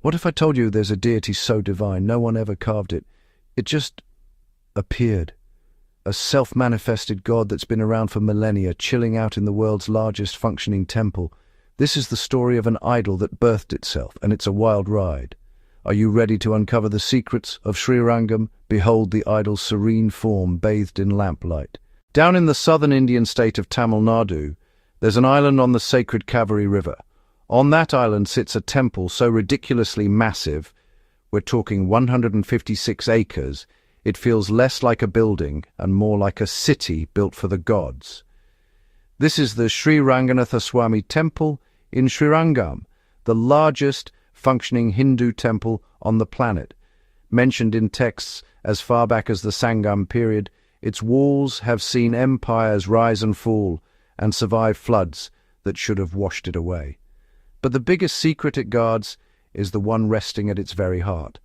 What if I told you there's a deity so divine no one ever carved it? It just appeared. A self-manifested god that's been around for millennia, chilling out in the world's largest functioning temple. This is the story of an idol that birthed itself, and it's a wild ride. Are you ready to uncover the secrets of Srirangam? Behold the idol's serene form bathed in lamplight. Down in the southern Indian state of Tamil Nadu, there's an island on the sacred Kaveri River. On that island sits a temple so ridiculously massive, we're talking 156 acres, it feels less like a building and more like a city built for the gods. This is the Sri Ranganathaswamy Temple in Srirangam, the largest functioning Hindu temple on the planet. Mentioned in texts as far back as the Sangam period, its walls have seen empires rise and fall and survive floods that should have washed it away. But the biggest secret it guards is the one resting at its very heart.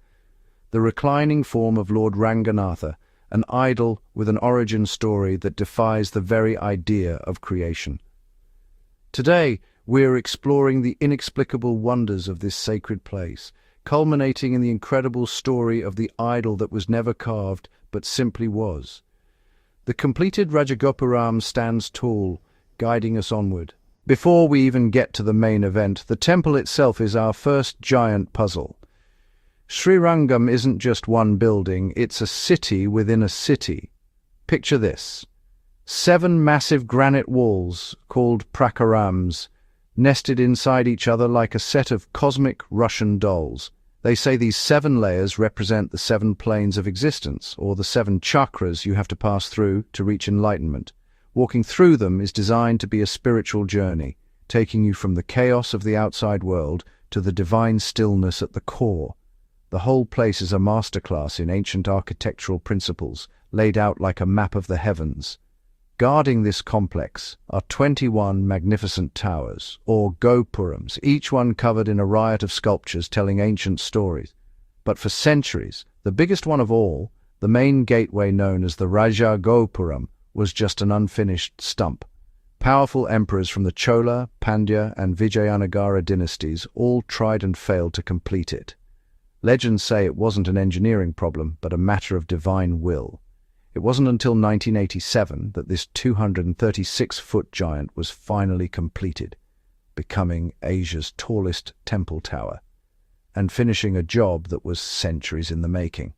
The reclining form of Lord Ranganatha, an idol with an origin story that defies the very idea of creation. Today, we're exploring the inexplicable wonders of this sacred place, culminating in the incredible story of the idol that was never carved but simply was. The completed Rajagopuram stands tall, guiding us onward. Before we even get to the main event, the temple itself is our first giant puzzle. Srirangam isn't just one building, it's a city within a city. Picture this. 7 massive granite walls, called prakarams, nested inside each other like a set of cosmic Russian dolls. They say these 7 layers represent the 7 planes of existence, or the 7 chakras you have to pass through to reach enlightenment. Walking through them is designed to be a spiritual journey, taking you from the chaos of the outside world to the divine stillness at the core. The whole place is a masterclass in ancient architectural principles, laid out like a map of the heavens. Guarding this complex are 21 magnificent towers, or gopurams, each one covered in a riot of sculptures telling ancient stories. But for centuries, the biggest one of all, the main gateway known as the Raja Gopuram, was just an unfinished stump. Powerful emperors from the Chola, Pandya, and Vijayanagara dynasties all tried and failed to complete it. Legends say it wasn't an engineering problem, but a matter of divine will. It wasn't until 1987 that this 236-foot giant was finally completed, becoming Asia's tallest temple tower, and finishing a job that was centuries in the making.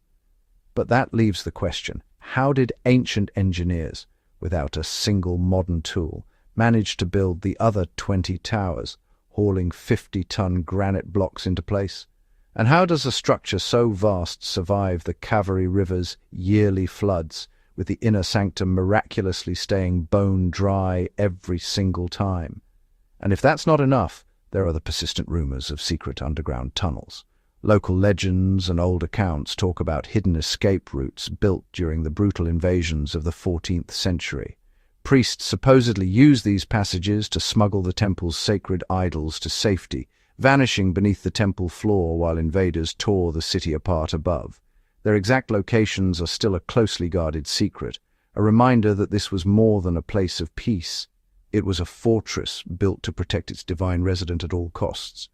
But that leaves the question, how did ancient engineers, without a single modern tool, manage to build the other 20 towers, hauling 50-ton granite blocks into place? And how does a structure so vast survive the Kaveri River's yearly floods, with the inner sanctum miraculously staying bone dry every single time? And if that's not enough, there are the persistent rumors of secret underground tunnels. Local legends and old accounts talk about hidden escape routes built during the brutal invasions of the 14th century. Priests supposedly used these passages to smuggle the temple's sacred idols to safety, vanishing beneath the temple floor while invaders tore the city apart above. Their exact locations are still a closely guarded secret, a reminder that this was more than a place of peace. It was a fortress built to protect its divine resident at all costs.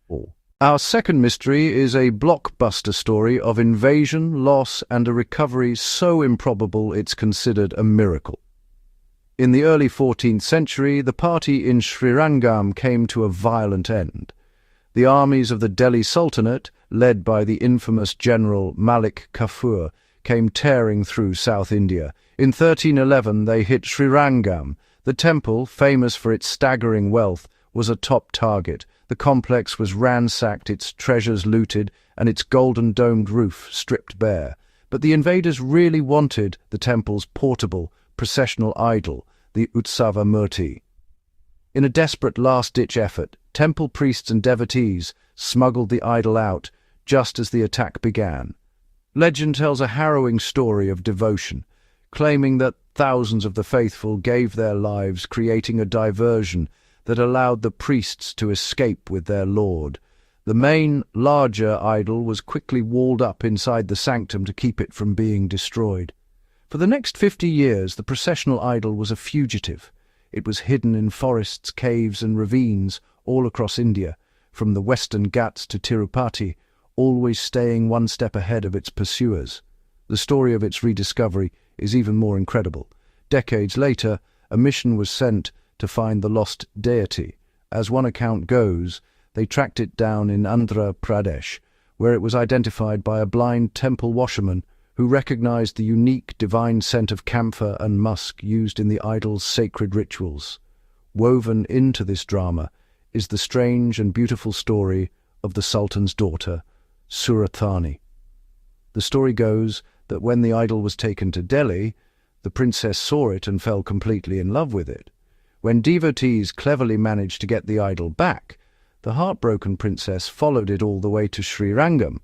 Our second mystery is a blockbuster story of invasion, loss, and a recovery so improbable it's considered a miracle. In the early 14th century, the party in Srirangam came to a violent end. The armies of the Delhi Sultanate, led by the infamous general Malik Kafur, came tearing through South India. In 1311 they hit Srirangam. The temple, famous for its staggering wealth, was a top target. The complex was ransacked, its treasures looted, and its golden domed roof stripped bare. But the invaders really wanted the temple's portable, processional idol, the Utsava murti. In a desperate last-ditch effort, temple priests and devotees smuggled the idol out just as the attack began. Legend tells a harrowing story of devotion, claiming that thousands of the faithful gave their lives creating a diversion that allowed the priests to escape with their lord. The main, larger idol was quickly walled up inside the sanctum to keep it from being destroyed. For the next 50 years, the processional idol was a fugitive. It was hidden in forests, caves, and ravines all across India, from the western Ghats to Tirupati, always staying one step ahead of its pursuers. The story of its rediscovery is even more incredible. Decades later, a mission was sent to find the lost deity. As one account goes, they tracked it down in Andhra Pradesh, where it was identified by a blind temple washerman who recognized the unique divine scent of camphor and musk used in the idol's sacred rituals. Woven into this drama is the strange and beautiful story of the Sultan's daughter, Surathani. The story goes that when the idol was taken to Delhi, the princess saw it and fell completely in love with it. When devotees cleverly managed to get the idol back, the heartbroken princess followed it all the way to Srirangam.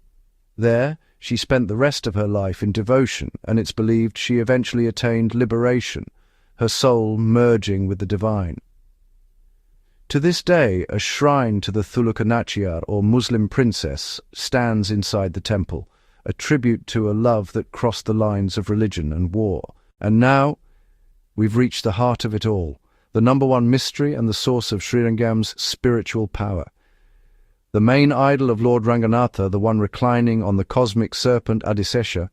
There, she spent the rest of her life in devotion, and it's believed she eventually attained liberation, her soul merging with the divine. To this day, a shrine to the Thulukanachiyar, or Muslim princess, stands inside the temple, a tribute to a love that crossed the lines of religion and war. And now, we've reached the heart of it all, the number one mystery and the source of Srirangam's spiritual power. The main idol of Lord Ranganatha, the one reclining on the cosmic serpent Adisesha,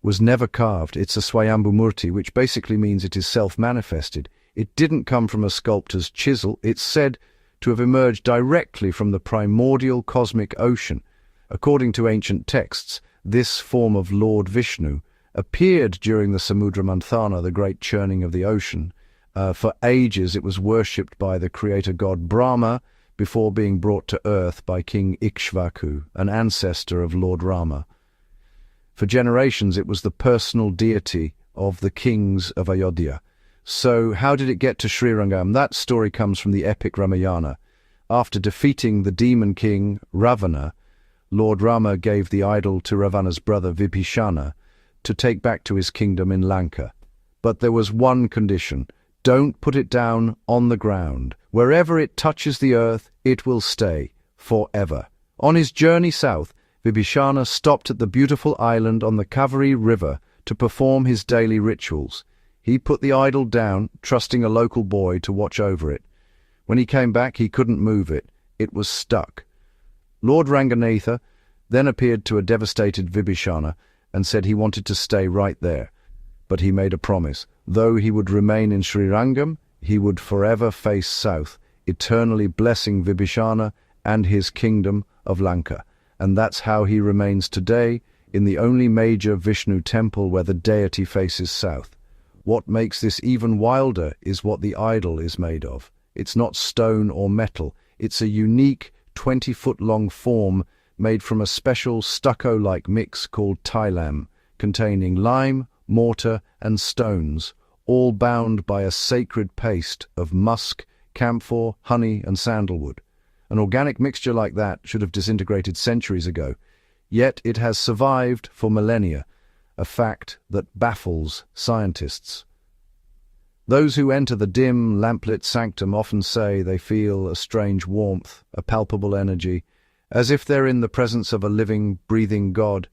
was never carved. It's a Swayambhu murti, which basically means it is self-manifested. It didn't come from a sculptor's chisel. It's said to have emerged directly from the primordial cosmic ocean. According to ancient texts, this form of Lord Vishnu appeared during the Samudra Manthana, the great churning of the ocean. For ages it was worshipped by the creator god Brahma before being brought to earth by King Ikshvaku, an ancestor of Lord Rama. For generations it was the personal deity of the kings of Ayodhya. So how did it get to Srirangam? That story comes from the epic Ramayana. After defeating the demon king Ravana, Lord Rama gave the idol to Ravana's brother Vibhishana to take back to his kingdom in Lanka. But there was one condition: don't put it down on the ground. Wherever it touches the earth, it will stay forever. On his journey south, Vibhishana stopped at the beautiful island on the Kaveri river to perform his daily rituals. He put the idol down, trusting a local boy to watch over it. When he came back, he couldn't move it. It was stuck. Lord Ranganatha then appeared to a devastated Vibhishana and said he wanted to stay right there. But he made a promise. Though he would remain in Srirangam, he would forever face south, eternally blessing Vibhishana and his kingdom of Lanka. And that's how he remains today, in the only major Vishnu temple where the deity faces south. What makes this even wilder is what the idol is made of. It's not stone or metal. It's a unique 20-foot-long form made from a special stucco-like mix called tailam, containing lime, mortar, and stones, all bound by a sacred paste of musk, camphor, honey, and sandalwood. An organic mixture like that should have disintegrated centuries ago, yet it has survived for millennia, a fact that baffles scientists. Those who enter the dim, lamplit sanctum often say they feel a strange warmth, a palpable energy, as if they're in the presence of a living, breathing god.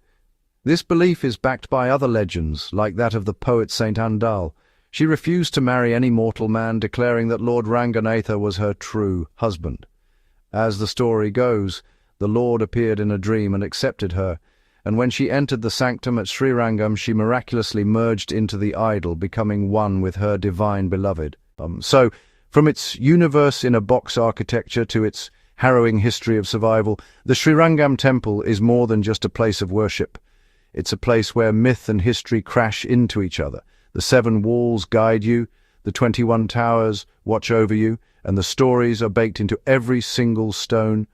This belief is backed by other legends, like that of the poet Saint Andal. She refused to marry any mortal man, declaring that Lord Ranganatha was her true husband. As the story goes, the Lord appeared in a dream and accepted her, and when she entered the sanctum at Srirangam, she miraculously merged into the idol, becoming one with her divine beloved. So, from its universe-in-a-box architecture to its harrowing history of survival, the Srirangam Temple is more than just a place of worship. It's a place where myth and history crash into each other. The 7 walls guide you, the 21 towers watch over you, and the stories are baked into every single stone.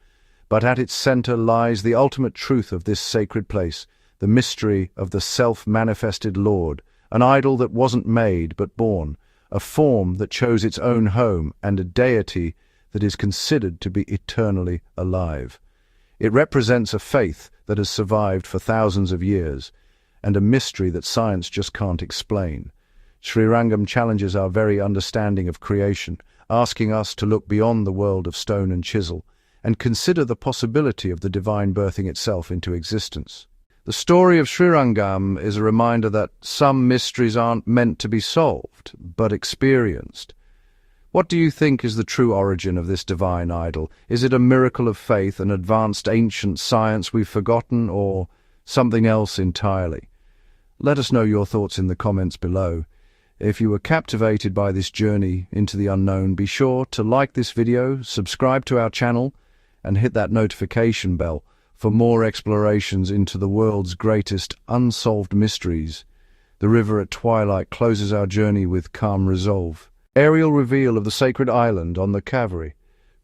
But at its center lies the ultimate truth of this sacred place, the mystery of the self-manifested Lord, an idol that wasn't made but born, a form that chose its own home, and a deity that is considered to be eternally alive. It represents a faith that has survived for thousands of years, and a mystery that science just can't explain. Srirangam challenges our very understanding of creation, asking us to look beyond the world of stone and chisel, and consider the possibility of the divine birthing itself into existence. The story of Srirangam is a reminder that some mysteries aren't meant to be solved, but experienced. What do you think is the true origin of this divine idol? Is it a miracle of faith, an advanced ancient science we've forgotten, or something else entirely? Let us know your thoughts in the comments below. If you were captivated by this journey into the unknown, be sure to like this video, subscribe to our channel, and hit that notification bell for more explorations into the world's greatest unsolved mysteries. The river at twilight closes our journey with calm resolve. Aerial reveal of the sacred island on the Kaveri.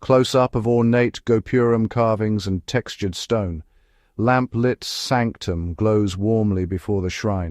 Close-up of ornate gopuram carvings and textured stone. Lamp-lit sanctum glows warmly before the shrine.